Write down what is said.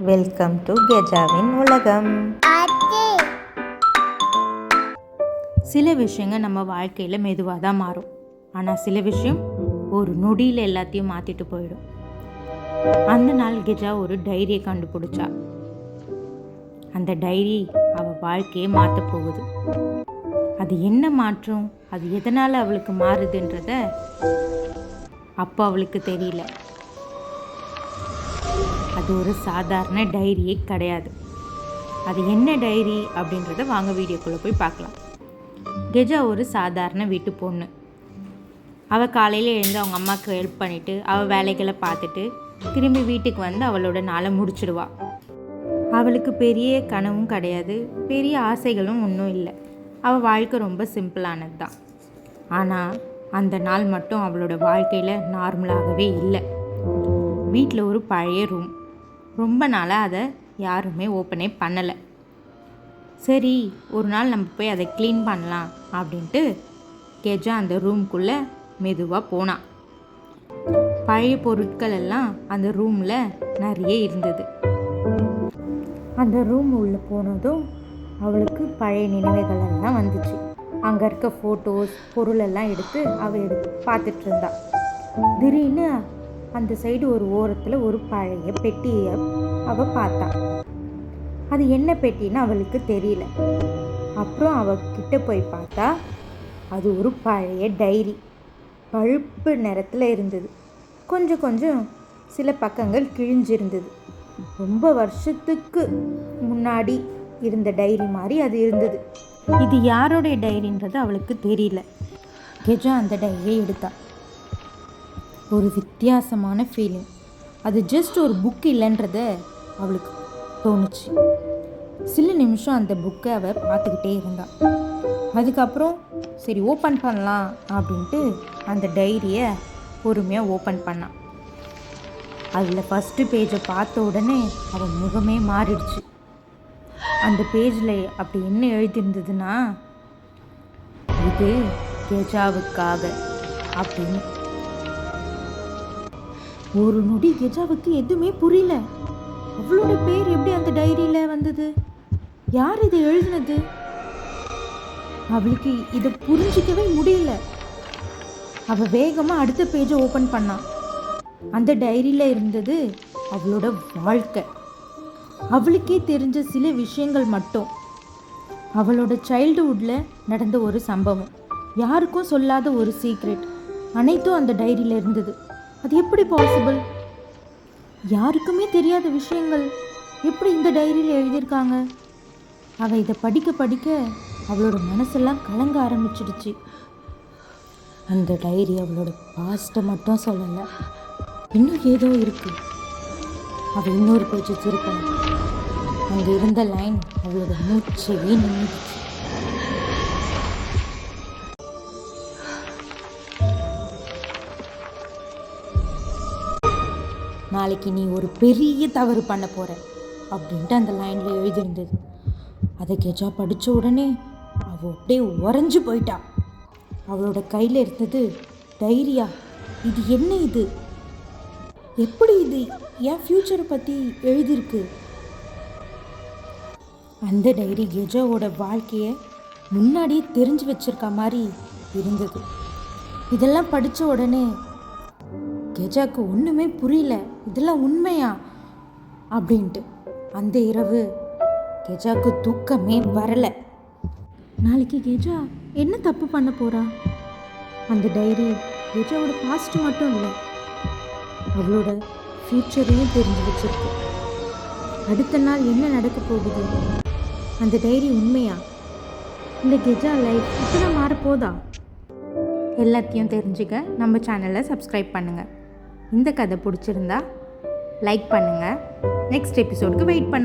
Welcome to கெஜாவின் உலகம். சில விஷயங்கள் நம்ம வாழ்க்கையில் மெதுவாக தான் மாறும். ஆனால் சில விஷயம் ஒரு நொடியில் எல்லாத்தையும் மாற்றிட்டு போயிடும். அந்த நாள் கெஜா ஒரு டைரியை கண்டுபிடிச்சா. அந்த டைரி அவள் வாழ்க்கையை மாற்ற போகுது. அது என்ன மாற்றம், அது எதனால் அவளுக்கு மாறுதுன்றத அப்போ அவளுக்கு தெரியல. அது ஒரு சாதாரண டைரியே கிடையாது. அது என்ன டைரி அப்படின்றத வாங்க வீடியோக்குள்ளே போய் பார்க்கலாம். கெஜா ஒரு சாதாரண வீட்டு பொண்ணு. அவள் காலையில் எழுந்து அவங்க அம்மாவுக்கு ஹெல்ப் பண்ணிவிட்டு அவள் வேலைகளை பார்த்துட்டு திரும்பி வீட்டுக்கு வந்து அவளோட நாளை முடிச்சிடுவா. அவளுக்கு பெரிய கனவும் கிடையாது, பெரிய ஆசைகளும் ஒன்றும் இல்லை. அவள் வாழ்க்கை ரொம்ப சிம்பிளானது தான். ஆனால் அந்த நாள் மட்டும் அவளோட வாழ்க்கையில் நார்மலாகவே இல்லை. வீட்டில் ஒரு பழைய ரூம். ரொம்ப நாளாக அதை யாருமே ஓப்பனே பண்ணலை. சரி, ஒரு நாள் நம்ம போய் அதை க்ளீன் பண்ணலாம் அப்படின்ட்டு கெஜா அந்த ரூம்குள்ளே மெதுவாக போனான். பழைய பொருட்கள் எல்லாம் அந்த ரூமில் நிறைய இருந்தது. அந்த ரூம் உள்ளே போனதும் அவளுக்கு பழைய நினைவுகள் எல்லாம் வந்துச்சு. அங்கே இருக்க ஃபோட்டோஸ் பொருளெல்லாம் எடுத்து அவள் பார்த்துட்டு இருந்தா. திடீர்னு அந்த சைடு ஒரு ஓரத்தில் ஒரு பழைய பெட்டியை அவள் பார்த்தா. அது என்ன பெட்டின்னு அவளுக்கு தெரியல. அப்புறம் அவகிட்ட போய் பார்த்தா அது ஒரு பழைய டைரி. பழுப்பு நிறத்தில் இருந்தது. கொஞ்சம் கொஞ்சம் சில பக்கங்கள் கிழிஞ்சிருந்தது. ரொம்ப வருஷத்துக்கு முன்னாடி இருந்த டைரி மாதிரி அது இருந்தது. இது யாரோடைய டைரின்றது அவளுக்கு தெரியல. கெஜா அந்த டைரியை எடுத்தா. ஒரு வித்தியாசமான ஃபீலிங். அது ஜஸ்ட் ஒரு புக் இல்லைன்றத அவளுக்கு தோணுச்சு. சில நிமிஷம் அந்த புக்கை அவள் பார்த்துக்கிட்டே இருந்தாள். அதுக்கப்புறம் சரி ஓப்பன் பண்ணலாம் அப்படின்ட்டு அந்த டைரியை பொறுமையாக ஓப்பன் பண்ணான். அதில் ஃபஸ்ட்டு பேஜை பார்த்த உடனே அவள் முகமே மாறிடுச்சு. அந்த பேஜில் அப்படி என்ன எழுதியிருந்ததுன்னா, இது கெஜாவுக்காக அப்படின்னு. ஒரு நொடி கெஜாவுக்கு எதுவுமே புரியல. அவளோட பேர் எப்படி அந்த டைரியில் வந்தது? யார் இதை எழுதினது? அவளுக்கு இதை புரிஞ்சிக்கவே முடியல. அவள் வேகமாக அடுத்த பேஜை ஓப்பன் பண்ணான். அந்த டைரியில் இருந்தது அவளோட வாழ்க்கை. அவளுக்கே தெரிஞ்ச சில விஷயங்கள் மட்டும். அவளோட சைல்டுஹுட்டில் நடந்த ஒரு சம்பவம், யாருக்கும் சொல்லாத ஒரு சீக்ரெட், அனைத்தும் அந்த டைரியில் இருந்தது. அது எப்படி பாசிபிள்? யாருக்குமே தெரியாத விஷயங்கள் எப்படி இந்த டைரியில் எழுதியிருக்காங்க? அவள் இதை படிக்க படிக்க அவளோட மனசெல்லாம் கலங்க ஆரம்பிச்சிடுச்சு. அந்த டைரி அவளோட பாஸ்ட்டை மட்டும் சொல்லலை, இன்னும் ஏதோ இருக்கு. அவள் இன்னொரு பேச்சு திருப்பணும். அங்கே இருந்த லைன் அவளோட மூச்சையே நின்றுச்சு. நாளைக்கு நீ ஒரு பெரிய தவறு பண்ண போகிற அப்படின்ட்டு அந்த லைனில் எழுதியிருந்தது. அதை கெஜா படித்த உடனே அவள் அப்படியே உறைஞ்சி போயிட்டா. அவளோட கையில் இருந்தது டைரியா? இது என்ன இது? எப்படி இது என் ஃப்யூச்சரை பற்றி எழுதியிருக்கு? அந்த டைரி கெஜாவோட வாழ்க்கையை முன்னாடியே தெரிஞ்சு வச்சிருக்க மாதிரி இருந்தது. இதெல்லாம் படித்த உடனே கெஜாவுக்கு ஒன்றுமே புரியல. இதெல்லாம் உண்மையா அப்படின்ட்டு. அந்த இரவு கெஜாவுக்கு தூக்கமே வரலை. நாளைக்கு கெஜா என்ன தப்பு பண்ண போகிறா? அந்த டைரி கெஜாவோட பாஸ்ட் மட்டும் இல்லை, அவளோட ஃப்யூச்சரையும் தெரிஞ்சு வச்சிருக்கு. அடுத்த நாள் என்ன நடக்க போகுது? அந்த டைரி உண்மையா? இந்த கெஜா லைஃப் இப்போதான் மாறப்போதா? எல்லாத்தையும் தெரிஞ்சுக்க நம்ம சேனலை சப்ஸ்கிரைப் பண்ணுங்கள். இந்த கதை பிடிச்சிருந்தா லைக் பண்ணுங்கள். நெக்ஸ்ட் எபிசோடுக்கு வெயிட் பண்ணுங்கள்.